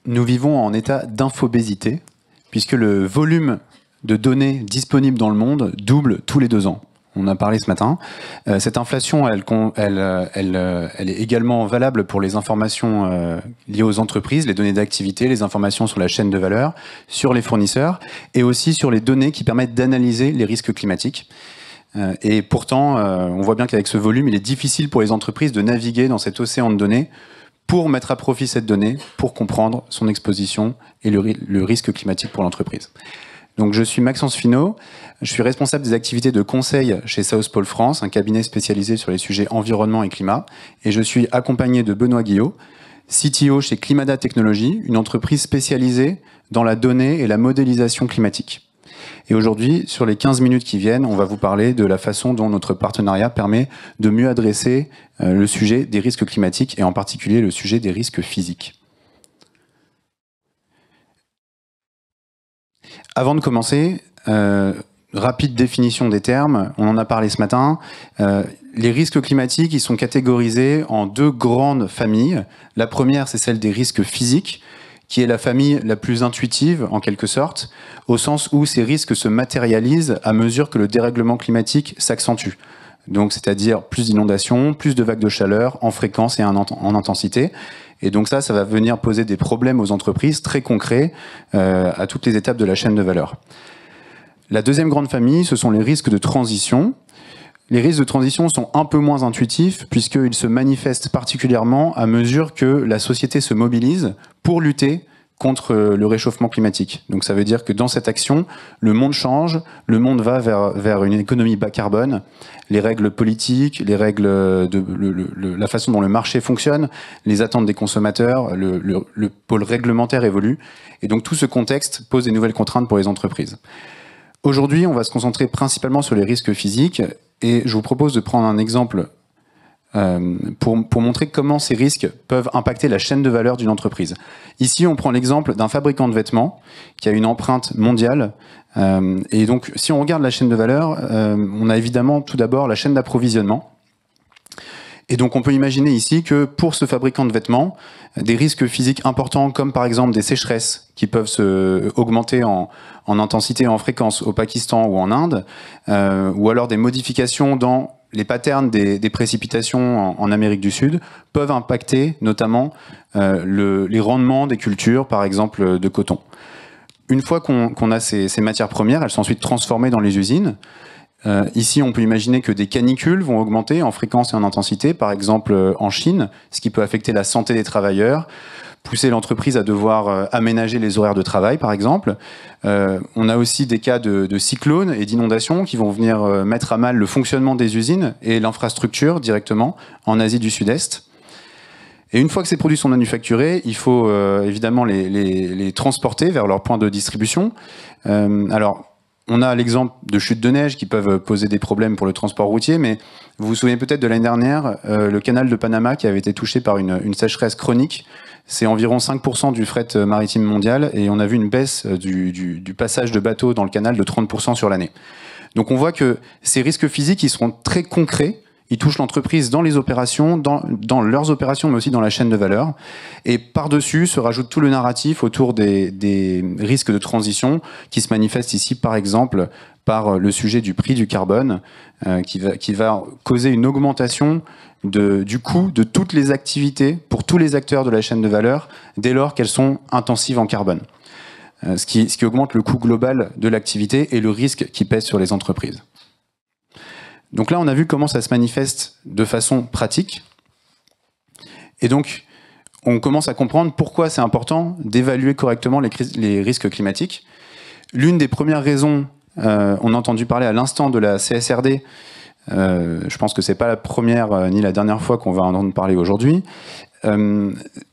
nous vivons en état d'infobésité, puisque le volume de données disponibles dans le monde double tous les 2 ans. On en a parlé ce matin. Cette inflation, elle est également valable pour les informations liées aux entreprises, les données d'activité, les informations sur la chaîne de valeur, sur les fournisseurs, et aussi sur les données qui permettent d'analyser les risques climatiques. Et pourtant, on voit bien qu'avec ce volume, il est difficile pour les entreprises de naviguer dans cet océan de données pour mettre à profit cette donnée, pour comprendre son exposition et le risque climatique pour l'entreprise. Donc je suis Maxence Finot, je suis responsable des activités de conseil chez South Pole France, un cabinet spécialisé sur les sujets environnement et climat, et je suis accompagné de Benoît Guillot, CTO chez Climada Technologies, une entreprise spécialisée dans la donnée et la modélisation climatique. Et aujourd'hui, sur les 15 minutes qui viennent, on va vous parler de la façon dont notre partenariat permet de mieux adresser le sujet des risques climatiques et en particulier le sujet des risques physiques. Avant de commencer, rapide définition des termes, on en a parlé ce matin. Les risques climatiques, ils sont catégorisés en 2 grandes familles. La première, c'est celle des risques physiques, qui est la famille la plus intuitive, en quelque sorte, au sens où ces risques se matérialisent à mesure que le dérèglement climatique s'accentue. Donc, c'est-à-dire plus d'inondations, plus de vagues de chaleur en fréquence et en intensité. Et donc ça va venir poser des problèmes aux entreprises très concrets à toutes les étapes de la chaîne de valeur. La deuxième grande famille, ce sont les risques de transition. Les risques de transition sont un peu moins intuitifs puisqu'ils se manifestent particulièrement à mesure que la société se mobilise pour lutter contre le réchauffement climatique. Donc ça veut dire que dans cette action, le monde change, le monde va vers une économie bas carbone, les règles politiques, les règles la façon dont le marché fonctionne, les attentes des consommateurs, le pôle réglementaire évolue, et donc tout ce contexte pose des nouvelles contraintes pour les entreprises. Aujourd'hui, on va se concentrer principalement sur les risques physiques, et je vous propose de prendre un exemple pour montrer comment ces risques peuvent impacter la chaîne de valeur d'une entreprise. Ici, on prend l'exemple d'un fabricant de vêtements qui a une empreinte mondiale. Et donc, si on regarde la chaîne de valeur, on a évidemment tout d'abord la chaîne d'approvisionnement. Et donc, on peut imaginer ici que pour ce fabricant de vêtements, des risques physiques importants, comme par exemple des sécheresses qui peuvent augmenter en intensité et en fréquence au Pakistan ou en Inde, ou alors des modifications dans les patterns des précipitations en Amérique du Sud peuvent impacter notamment les rendements des cultures, par exemple de coton. Une fois qu'on a ces matières premières, elles sont ensuite transformées dans les usines. Ici, on peut imaginer que des canicules vont augmenter en fréquence et en intensité, par exemple en Chine, ce qui peut affecter la santé des travailleurs, pousser l'entreprise à devoir aménager les horaires de travail, par exemple. On a aussi des cas de cyclones et d'inondations qui vont venir mettre à mal le fonctionnement des usines et l'infrastructure directement en Asie du Sud-Est. Et une fois que ces produits sont manufacturés, il faut évidemment les transporter vers leur point de distribution. Alors, on a l'exemple de chutes de neige qui peuvent poser des problèmes pour le transport routier, mais vous vous souvenez peut-être de l'année dernière, le canal de Panama qui avait été touché par une sécheresse chronique. C'est environ 5% du fret maritime mondial et on a vu une baisse du passage de bateaux dans le canal de 30% sur l'année. Donc on voit que ces risques physiques, ils seront très concrets. Ils touchent l'entreprise dans les opérations, dans leurs opérations, mais aussi dans la chaîne de valeur. Et par-dessus se rajoute tout le narratif autour des risques de transition qui se manifestent ici, par exemple, par le sujet du prix du carbone, qui va causer une augmentation du coût de toutes les activités pour tous les acteurs de la chaîne de valeur, dès lors qu'elles sont intensives en carbone. Ce qui augmente le coût global de l'activité et le risque qui pèse sur les entreprises. Donc là, on a vu comment ça se manifeste de façon pratique. Et donc, on commence à comprendre pourquoi c'est important d'évaluer correctement les risques climatiques. L'une des premières raisons, on a entendu parler à l'instant de la CSRD, je pense que c'est pas la première ni la dernière fois qu'on va en entendre parler aujourd'hui.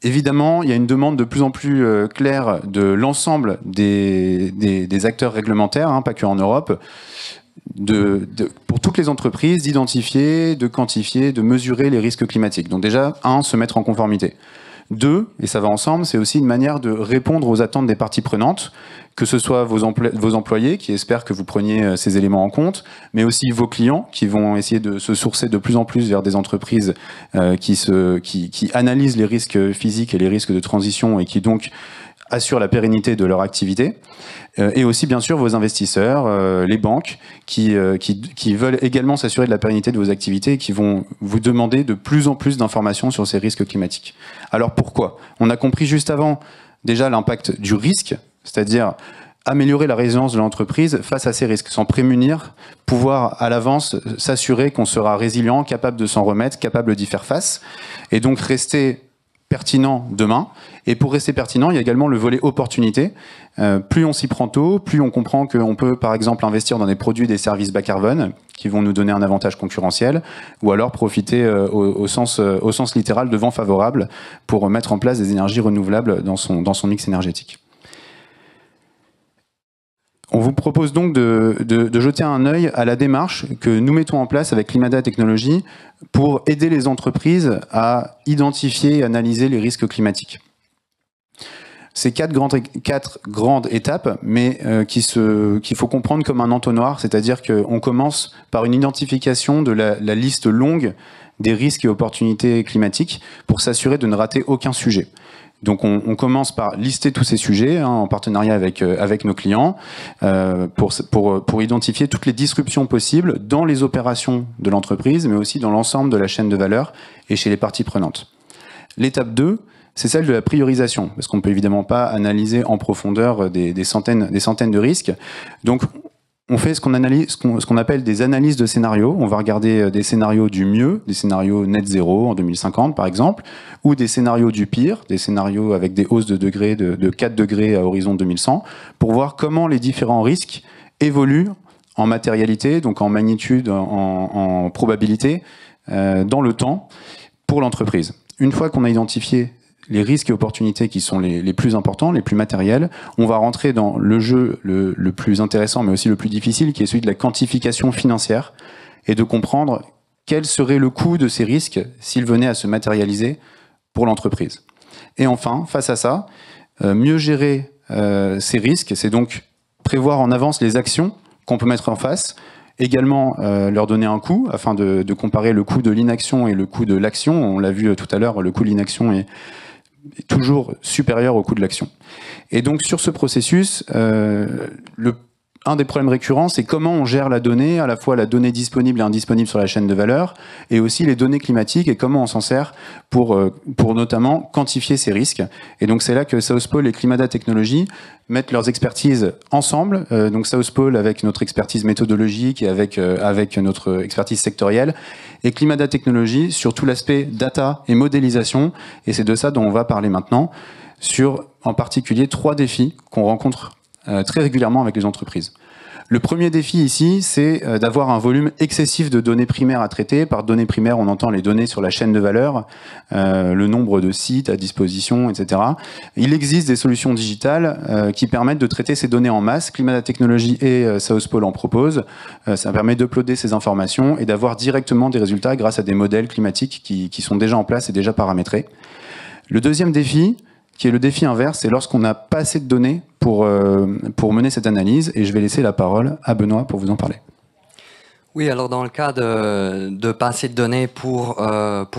Évidemment, il y a une demande de plus en plus claire de l'ensemble des acteurs réglementaires, pas que en Europe, pour toutes les entreprises, d'identifier, de quantifier, de mesurer les risques climatiques. Donc déjà, se mettre en conformité. Deux, et ça va ensemble, c'est aussi une manière de répondre aux attentes des parties prenantes, que ce soit vos employés qui espèrent que vous preniez ces éléments en compte, mais aussi vos clients qui vont essayer de se sourcer de plus en plus vers des entreprises qui analysent les risques physiques et les risques de transition et qui donc assurent la pérennité de leur activité. Et aussi bien sûr vos investisseurs, les banques, qui veulent également s'assurer de la pérennité de vos activités et qui vont vous demander de plus en plus d'informations sur ces risques climatiques. Alors pourquoi? On a compris juste avant déjà l'impact du risque, c'est-à-dire améliorer la résilience de l'entreprise face à ces risques, s'en prémunir, pouvoir à l'avance s'assurer qu'on sera résilient, capable de s'en remettre, capable d'y faire face, et donc rester pertinent demain. Et pour rester pertinent, il y a également le volet opportunité. Plus on s'y prend tôt, plus on comprend qu'on peut par exemple investir dans des produits, des services bas carbone qui vont nous donner un avantage concurrentiel, ou alors profiter au sens littéral de vent favorable pour mettre en place des énergies renouvelables dans son mix énergétique. On vous propose donc de jeter un œil à la démarche que nous mettons en place avec Climata Technologies pour aider les entreprises à identifier et analyser les risques climatiques. C'est quatre grandes étapes, mais qu'il faut comprendre comme un entonnoir, c'est-à-dire qu'on commence par une identification de la liste longue des risques et opportunités climatiques pour s'assurer de ne rater aucun sujet. Donc on commence par lister tous ces sujets en partenariat avec nos clients pour identifier toutes les disruptions possibles dans les opérations de l'entreprise, mais aussi dans l'ensemble de la chaîne de valeur et chez les parties prenantes. L'étape 2, c'est celle de la priorisation, parce qu'on ne peut évidemment pas analyser en profondeur des centaines de risques. Donc on fait ce qu'on appelle des analyses de scénarios. On va regarder des scénarios du mieux, des scénarios net zéro en 2050 par exemple, ou des scénarios du pire, des scénarios avec des hausses de degrés de 4 degrés à horizon 2100, pour voir comment les différents risques évoluent en matérialité, donc en magnitude, en probabilité, dans le temps pour l'entreprise. Une fois qu'on a identifié les risques et opportunités qui sont les plus importants, les plus matériels, on va rentrer dans le jeu le plus intéressant, mais aussi le plus difficile, qui est celui de la quantification financière, et de comprendre quel serait le coût de ces risques s'ils venaient à se matérialiser pour l'entreprise. Et enfin, face à ça, mieux gérer ces risques, c'est donc prévoir en avance les actions qu'on peut mettre en face, également leur donner un coût, afin de comparer le coût de l'inaction et le coût de l'action. On l'a vu tout à l'heure, le coût de l'inaction est toujours supérieur au coût de l'action. Et donc sur ce processus, un des problèmes récurrents, c'est comment on gère la donnée, à la fois la donnée disponible et indisponible sur la chaîne de valeur, et aussi les données climatiques et comment on s'en sert pour notamment quantifier ces risques. Et donc c'est là que South Pole et Climata Technologies mettent leurs expertises ensemble. Donc South Pole avec notre expertise méthodologique et avec notre expertise sectorielle, et Climata Technologies sur tout l'aspect data et modélisation. Et c'est de ça dont on va parler maintenant, sur en particulier 3 défis qu'on rencontre très régulièrement avec les entreprises. Le premier défi ici, c'est d'avoir un volume excessif de données primaires à traiter. Par données primaires, on entend les données sur la chaîne de valeur, le nombre de sites à disposition, etc. Il existe des solutions digitales qui permettent de traiter ces données en masse. Climata Technologies et South Pole en proposent. Ça permet d'uploader ces informations et d'avoir directement des résultats grâce à des modèles climatiques qui sont déjà en place et déjà paramétrés. Le deuxième défi, qui est le défi inverse, c'est lorsqu'on n'a pas assez de données pour mener cette analyse. Et je vais laisser la parole à Benoît pour vous en parler. Oui, alors dans le cas de pas assez de données pour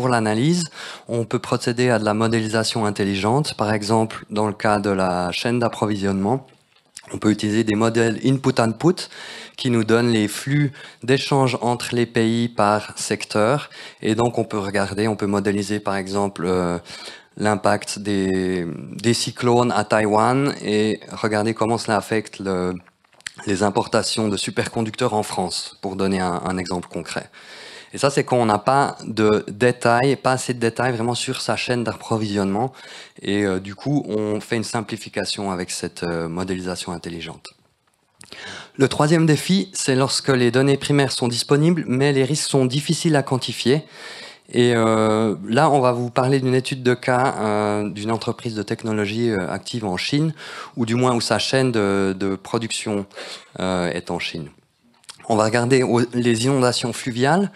l'analyse, on peut procéder à de la modélisation intelligente. Par exemple, dans le cas de la chaîne d'approvisionnement, on peut utiliser des modèles input-output qui nous donnent les flux d'échange entre les pays par secteur. Et donc, on peut modéliser par exemple l'impact des cyclones à Taïwan et regarder comment cela affecte les importations de superconducteurs en France, pour donner un exemple concret. Et ça, c'est quand on n'a pas de détails, pas assez de détails vraiment sur sa chaîne d'approvisionnement. Et du coup, on fait une simplification avec cette modélisation intelligente. Le troisième défi, c'est lorsque les données primaires sont disponibles, mais les risques sont difficiles à quantifier. Et là, on va vous parler d'une étude de cas d'une entreprise de technologie active en Chine, ou du moins où sa chaîne de production est en Chine. On va regarder les inondations fluviales.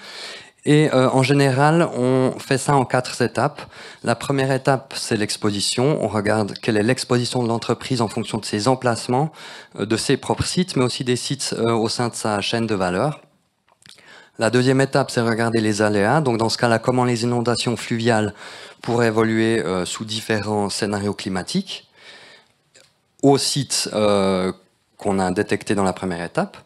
Et en général, on fait ça en 4 étapes. La première étape, c'est l'exposition. On regarde quelle est l'exposition de l'entreprise en fonction de ses emplacements, de ses propres sites, mais aussi des sites au sein de sa chaîne de valeur. La deuxième étape, c'est regarder les aléas. Donc dans ce cas-là, comment les inondations fluviales pourraient évoluer sous différents scénarios climatiques au site qu'on a détecté dans la première étape.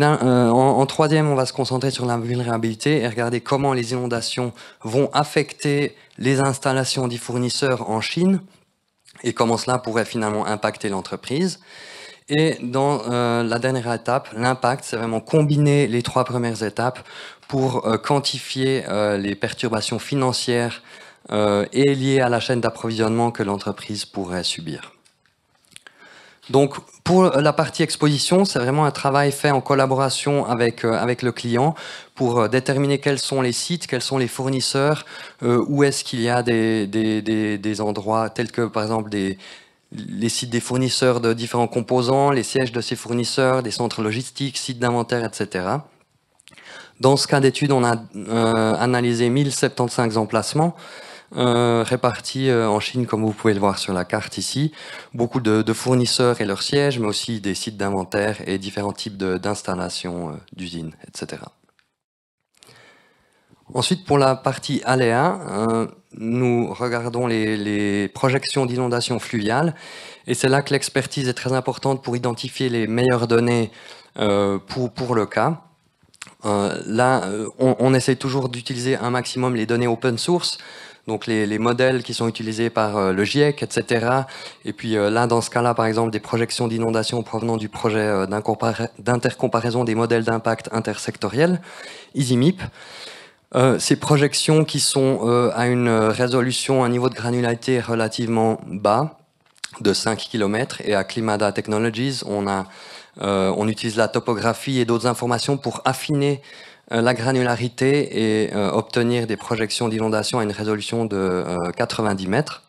En troisième, on va se concentrer sur la vulnérabilité et regarder comment les inondations vont affecter les installations des fournisseurs en Chine et comment cela pourrait finalement impacter l'entreprise. Et dans la dernière étape, l'impact, c'est vraiment combiner les 3 premières étapes pour quantifier les perturbations financières et liées à la chaîne d'approvisionnement que l'entreprise pourrait subir. Donc, pour la partie exposition, c'est vraiment un travail fait en collaboration avec le client pour déterminer quels sont les sites, quels sont les fournisseurs, où est-ce qu'il y a des endroits tels que, par exemple, les sites des fournisseurs de différents composants, les sièges de ces fournisseurs, des centres logistiques, sites d'inventaire, etc. Dans ce cas d'étude, on a analysé 1075 emplacements, répartis en Chine, comme vous pouvez le voir sur la carte ici. Beaucoup de fournisseurs et leurs sièges, mais aussi des sites d'inventaire et différents types d'installations d'usines, etc. Ensuite, pour la partie aléa, nous regardons les projections d'inondations fluviales. Et c'est là que l'expertise est très importante pour identifier les meilleures données pour le cas. On essaie toujours d'utiliser un maximum les données open source, donc les modèles qui sont utilisés par le GIEC, etc. Et puis là, dans ce cas-là, par exemple, des projections d'inondations provenant du projet d'intercomparaison des modèles d'impact intersectoriels, EasyMIP. Ces projections qui sont à une résolution, un niveau de granularité relativement bas, de 5 km, et à Climata Technologies, on utilise la topographie et d'autres informations pour affiner la granularité et obtenir des projections d'inondation à une résolution de 90 mètres.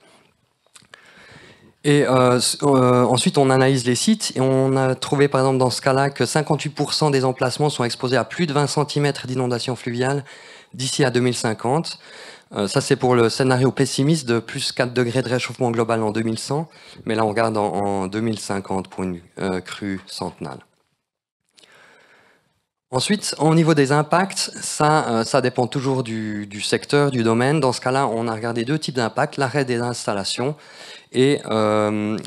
Et ensuite, on analyse les sites et on a trouvé, par exemple, dans ce cas-là, que 58% des emplacements sont exposés à plus de 20 cm d'inondation fluviale d'ici à 2050. Ça, c'est pour le scénario pessimiste de plus 4 degrés de réchauffement global en 2100. Mais là, on regarde en 2050 pour une crue centenale. Ensuite, au niveau des impacts, ça dépend toujours du secteur, du domaine. Dans ce cas-là, on a regardé 2 types d'impacts, l'arrêt des installations et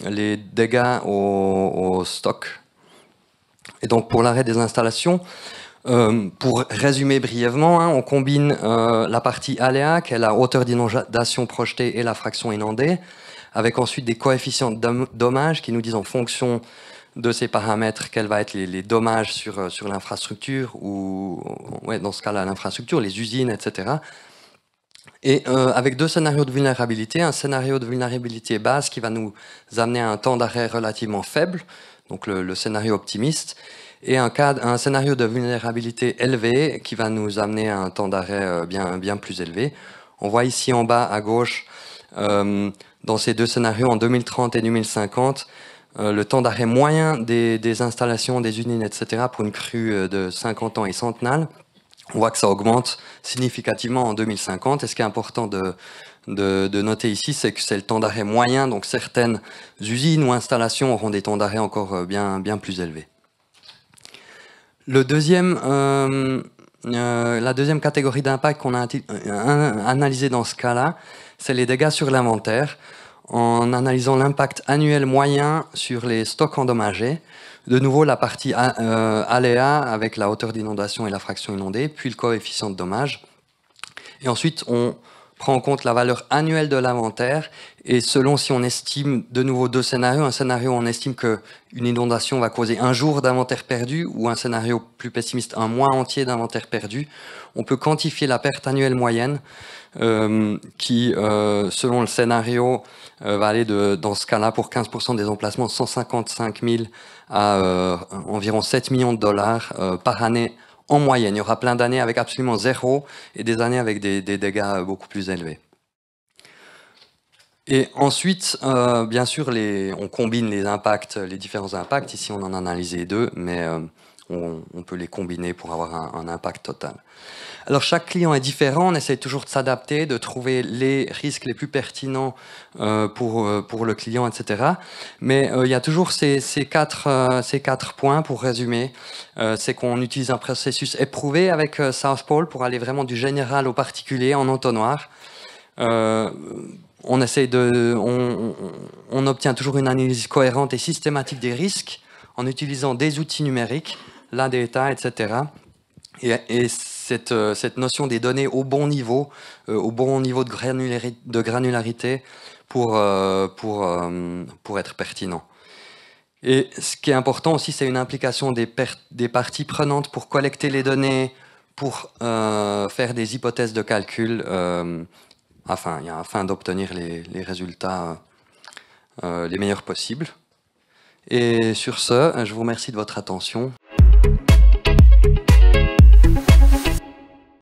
les dégâts au stock. Et donc, pour l'arrêt des installations, pour résumer brièvement, on combine la partie aléa, qui est la hauteur d'inondation projetée et la fraction inondée, avec ensuite des coefficients de dommages qui nous disent en fonction de ces paramètres quels vont être les dommages sur l'infrastructure, ou dans ce cas-là l'infrastructure, les usines, etc. Et avec 2 scénarios de vulnérabilité, un scénario de vulnérabilité base qui va nous amener à un temps d'arrêt relativement faible, donc le scénario optimiste, et un scénario de vulnérabilité élevé qui va nous amener à un temps d'arrêt bien plus élevé. On voit ici en bas à gauche, dans ces 2 scénarios, en 2030 et 2050, le temps d'arrêt moyen des installations, des usines, etc., pour une crue de 50 ans et centenale. On voit que ça augmente significativement en 2050. Et ce qui est important de noter ici, c'est que c'est le temps d'arrêt moyen. Donc certaines usines ou installations auront des temps d'arrêt encore bien plus élevés. La deuxième catégorie d'impact qu'on a analysé dans ce cas-là, c'est les dégâts sur l'inventaire, en analysant l'impact annuel moyen sur les stocks endommagés. De nouveau, la partie aléa avec la hauteur d'inondation et la fraction inondée, puis le coefficient de dommage. Et ensuite, on prend en compte la valeur annuelle de l'inventaire, et selon si on estime de nouveau 2 scénarios, un scénario où on estime qu'une inondation va causer un jour d'inventaire perdu, ou un scénario plus pessimiste, un mois entier d'inventaire perdu, on peut quantifier la perte annuelle moyenne qui, selon le scénario, va aller dans ce cas-là, pour 15% des emplacements, 155 000 à environ 7 millions de dollars par année en moyenne. Il y aura plein d'années avec absolument zéro et des années avec des dégâts beaucoup plus élevés. Et ensuite, bien sûr, on combine les impacts, les différents impacts. Ici, on en a analysé 2, mais on peut les combiner pour avoir un impact total. Alors chaque client est différent, on essaie toujours de s'adapter, de trouver les risques les plus pertinents pour le client, etc. Mais il y a toujours ces quatre points pour résumer. C'est qu'on utilise un processus éprouvé avec South Pole pour aller vraiment du général au particulier en entonnoir. On obtient toujours une analyse cohérente et systématique des risques en utilisant des outils numériques, la data, etc. Et cette notion des données au bon niveau de granularité pour être pertinent. Et ce qui est important aussi, c'est une implication des parties prenantes pour collecter les données, pour faire des hypothèses de calcul, afin d'obtenir les résultats les meilleurs possibles. Et sur ce, je vous remercie de votre attention.